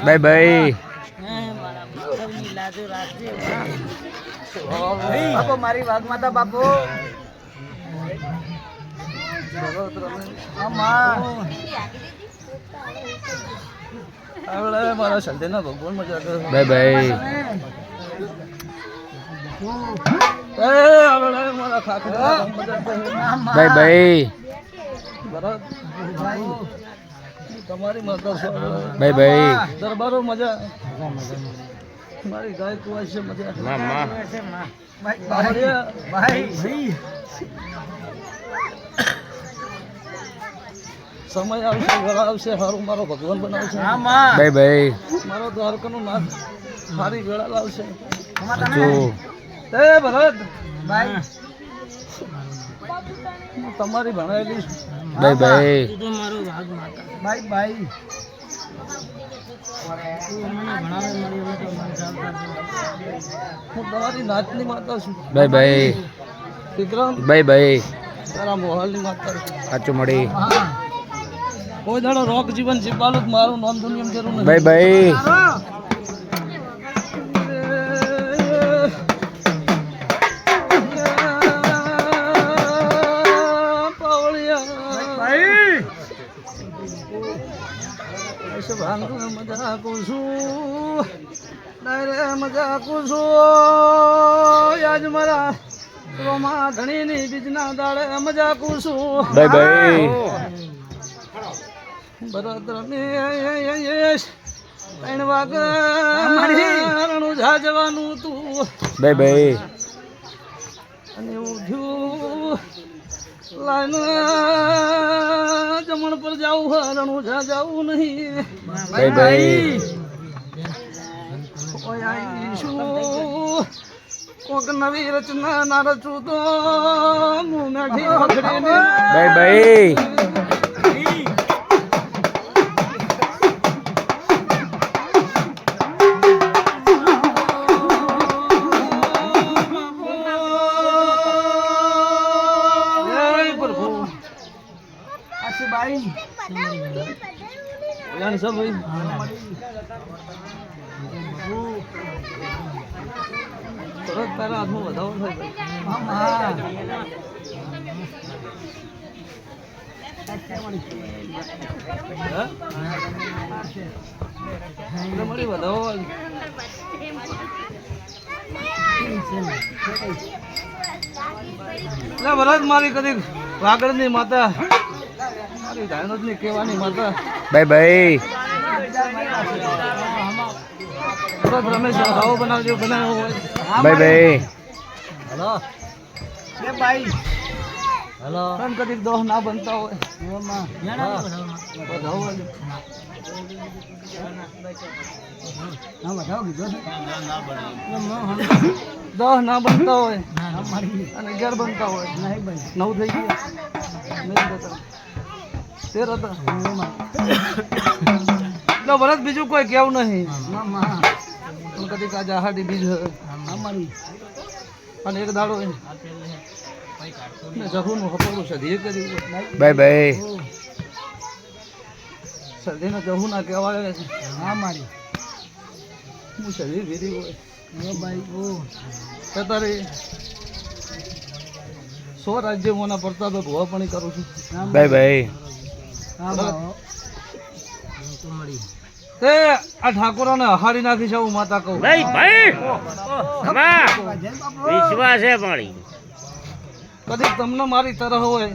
Bye bye. બાપુ મારી વાઘ માતા બાપુ. મારા સંદેના ભગવાન મજા કરે. Bye bye. મારા ખાખરા બાય બાય. તમારી માતા બાય બાય. દરબારો મજા. મારી ગાય કુવા છે મજા. સમય આવશે વેળા આવશે સારું મારો ભગવાન બનાવશે. Bye bye. મારો દ્વારકાનું નામ સારી વેળા લાવશે. જો ભરત ભાઈ તમારી ભણાયેલી બાય બાય. Bye bye. હું તમારી નાચની માતા છું. Bye bye. Vikram bye bye. તારા મોહાલની માતા છું. સાચું મળી. કોઈ દાડો રોગ જીવન જીવવાનું જ મારું નામ દુનિયા જરૂર નથી. Bye bye. મજા કુશું મજા કુશું આજ મારા રોમા ધણીની બીજના દાડે મજા કુશું. Bye bye. ભરત રમેશ 3 વાગે રણુજા જવાનું તું. Bye bye. અને ઉઠ્યું લાઈન જમણ પર જાવું રણુજા જાવું નહીં. Bye bye. કોક નવી રચના ના રચું તો હું નથી પકડીને. By bye. તારા હાથમાં વધાવો થાય મળી વધાવો. ભરત મારી કદી વાગડની માતા મારી ધાયનોદની કેવાની માતા. Bye bye. રમેશ વધાવો બનાવજો બનાવ્યો હોય. Bye bye. હેલો ભાઈ. હેલો કદી દોહ ના બનતા હોય દોહ ના બનતા હોય અને 11 બનતા હોય. 9 થઈ ગયા 13 ભરત બીજું કોઈ કેવું નહીં. કદી કાજા હાડી બીજ અને એક દાડો જહુનું હપોરું સધી કર્યું. Bye bye. સધીને જહુ ના કહેવાય છે. હું સધી ભીરી હોય તારી 100 રાજ્યોના પ્રતાપે ભુવાપણી કરું છું. Bye by. તે આ ઠાકોરાને હહાડી નાખી છે હું માતા કહું. વિશ્વાસ છે પાણી. કદી તમને મારી તરહ હોય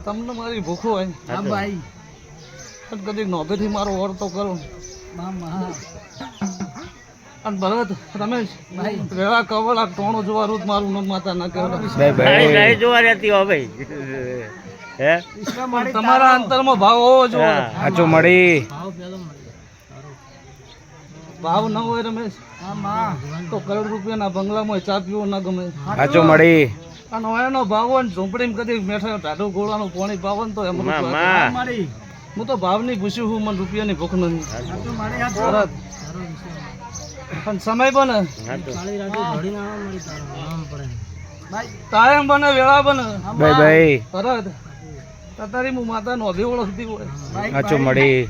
તમને મારી ભૂખ હોય કદી નોભેથી મારો ઓળતો કરું. અને ભરત રમેશ રેવા કવળા ટોણો જોવા રૂત મારું નામ માતા ના કહેવાય. તમારા અંતરમાં ભાવ હોવો જોઈએ. સાચું મળી. ભાવ ન હોય રમેશ તો કરોડ રૂપિયાના બંગલામાં ચા પીવો ના ગમે. સાચો મળી. અને એનો ભાવ હોય ને ઝૂંપડીમાં કદી મેઠા ટાઢું ગોળાનું પાણી ભાવ ને તો એમ હું તો ભાવની પૂછ્યું હું મને રૂપિયાની ભૂખ નથી. તરત પણ સમય બને ટાઈમ બને વેળા બને ભાઈ તરત તારી હું માતાનો અભી ઓળખતી હોય સાચો મળી.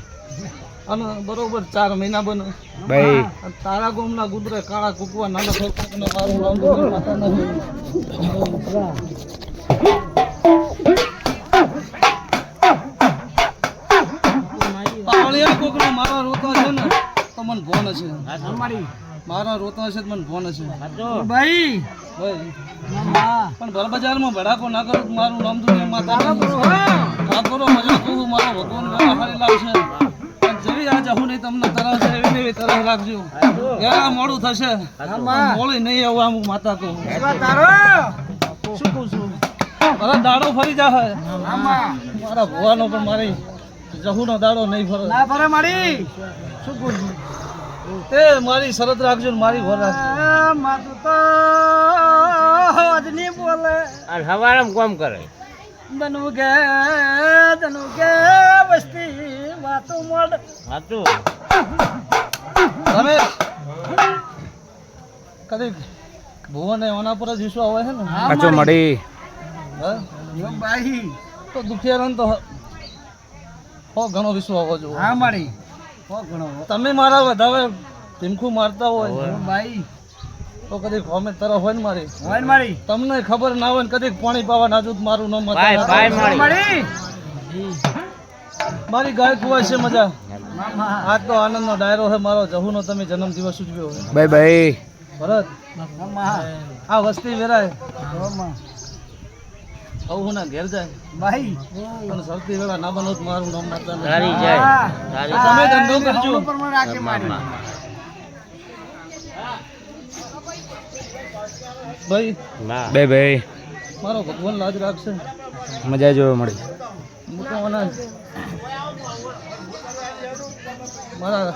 અને બરોબર 4 મહિના બને ભાઈ અને તારા ગોમના ગુદરે કાળા કુકવા નાના છોકરાને મારું નામ તો માતા નથી. પાવળિયા કોકનો મારા રોતા છે ને તો મને ફોન હશે. મારા રોતા હશે તો મને ફોન હશે ભાઈ. પણ ભર બજારમાં ભડાકો ના કરું તો મારું નામ તો માતા ઠાકોરો મજા કહું મારો ભગવાન હારી લાવશે. જેવી આ જહું નહીં તમને તરસ છે એવી એવી તરસ રાખજો. એલા મોડું થશે મોડી નહીં આવું આમ માતા કહું. શું કહું છું મારા દાડો ફરી જાય મારા ભુવાનો પણ મારી જહુનો દાડો નહીં ફરે ના ફરે મારી. શું કહું છું તે મારી શરત રાખજો ને મારી ભર રાખજો. માતું તો આજ નહીં બોલે અને હવારામ કોમ કરે. દનુ કે વસ્તી વાતો મોડ સાચું રમેશ કદી ભુવન એના પર જ વિશ્વાસ હોય છે ને. સાચો મળી. ભાઈ તો દુખિયારન તો હો ઘણો વિશ્વાસ હોવો જોઈએ. હા મારી હો ઘણો. તમે મારા વધારે ટીમખું મારતા હોય ભાઈ તો કદી કોમેન્ટ તરફ હોય ને મારી તમને ખબર ના હોય ને કદી પાણી પાવા નાજુક મારું નામ મારી ગાય કુવા છે મજા. આજ તો આનંદનો ડાયરો છે મારો જહુનો તમે જન્મદિવસ ઉજવ્યો ભાઈ ભરત આ વસ્તી વેરાય હું ના ઘેર જાય ભાઈ અને સૌથી વેળા ના બનો તો મારું નામ માતા સારી જાય તમે ધંધો કરજો. ભાઈ મારો ભગવાન લાજ રાખશે. મજા જોવા મળી. મારા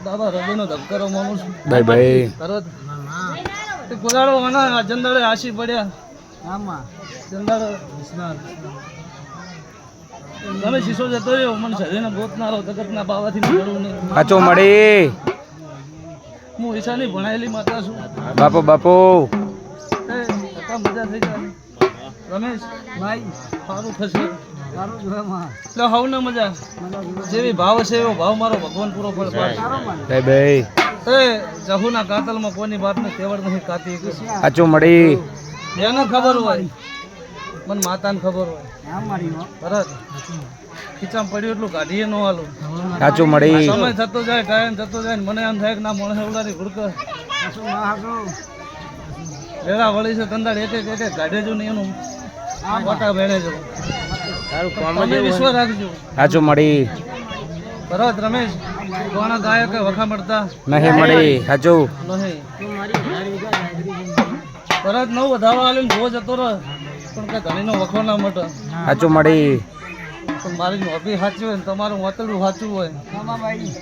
દાદા હૃદયનો ધબકારો માનું છું ભાઈ તરત કુદાડો આના જંદાળે આશી પડ્યા જંદાળે તમે શીશો જતો રહ્યો મને શરીરને ગોતનારો જગતના બાવાથી મળવું નહીં. સાચો મળી. હું ઈશાની ભણાયેલી માતા છું બાપુ મજા થઈ જાય રમેશ ભાઈ સારું થશે એટલે હવને મજા જેવી ભાવ છે એવો ભાવ મારો ભગવાન પૂરો પડે. ભાઈ એ જહુના કાતલમાં કોઈની વાતને તેવડ નથી કાતી. સાચો મળી. એને ખબર હોય મને માતાને ખબર હોય ભરત ખીચામાં પડ્યું એટલું કાઢીએ ન હાલું. સાચું મળી. સમય થતો જાય ટાઈમ થતો જાય ને મને એમ થાય કે ના મને એવડાની ઘુડક વેળા વળી છે તંદાડ એક કાઢે જો ને એનું મોટા ભેળે જો તમે વિશ્વાસ રાખજો. સાચું મળી. ભરત રમેશ કોણા ગાયક વખા મળતા નહીં મળી. સાચું નહીં ભરત નવ વધારવા આલ્યો ને જો જતો રહે પણ કઈ ધણીનો વખો ના મટે. સાચું મળી. પણ મારી નોકરી સાચી હોય ને તમારું વાતડું સાચું હોય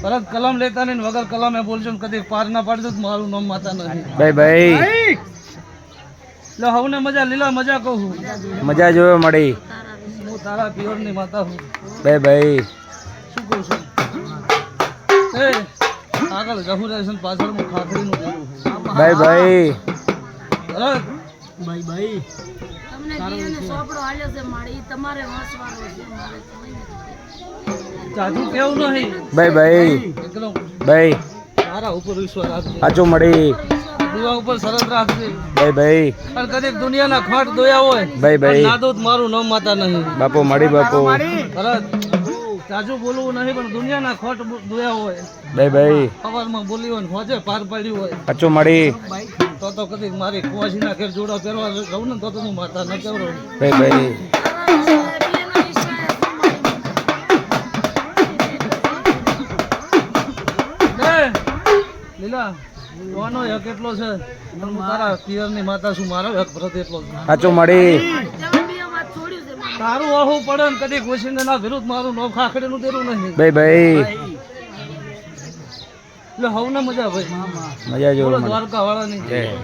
ભરત કલમ લેતા નહીં વગર કલમે બોલજો ને કદી પાર ના પાડજો તો મારું નામ માતા નથી. ભાઈ એટલે હવને મજા લીલા મજા કહું છું. મજા જોવા મળી. હું તારા પિયરની માતા છું ભાઈ શું કહું છું એ આગળ જહુ રહેશે ને પાછળ હું ખાખરીનું બોલું ભાઈ ભરત જાજુ કેવું નહીં ભાઈ એકદમ ભાઈ મારા ઉપર વિશ્વાસ રાખજો. સાચું મળી. દુઆ ઉપર શરત રાખજે. ભાઈ પણ કદીક દુનિયાના ખોટ દોયા હોય ભાઈ ના દો મારું નામ માતા નહીં. બાપુ મળી. બાપુ ભરત જાજુ બોલવું નહીં પણ દુનિયાના ખોટ દોયા હોય ભાઈ સવારમાં બોલી હોય ને હોજે પાર પાડ્યું હોય સાચું મળી. તો કદી મારી કુવાસીના ઘેર જોડા પહેરવા રહું ને તો હું માતા ન કહેવું. ભાઈ લીલા કોનો હક એટલો છે હું તારા પિયરની માતા છું મારો હક ભરત એટલો છે. સાચું મળી. તારું આવું પડે ને કદી ખુશીને ના વિરુદ્ધ મારું નો ખાખડીનું દેરું નહીં. ભાઈ એટલે હવને મજા ભાઈ મજા બોલો જોવા મળે દ્વારકા વાળાની જય.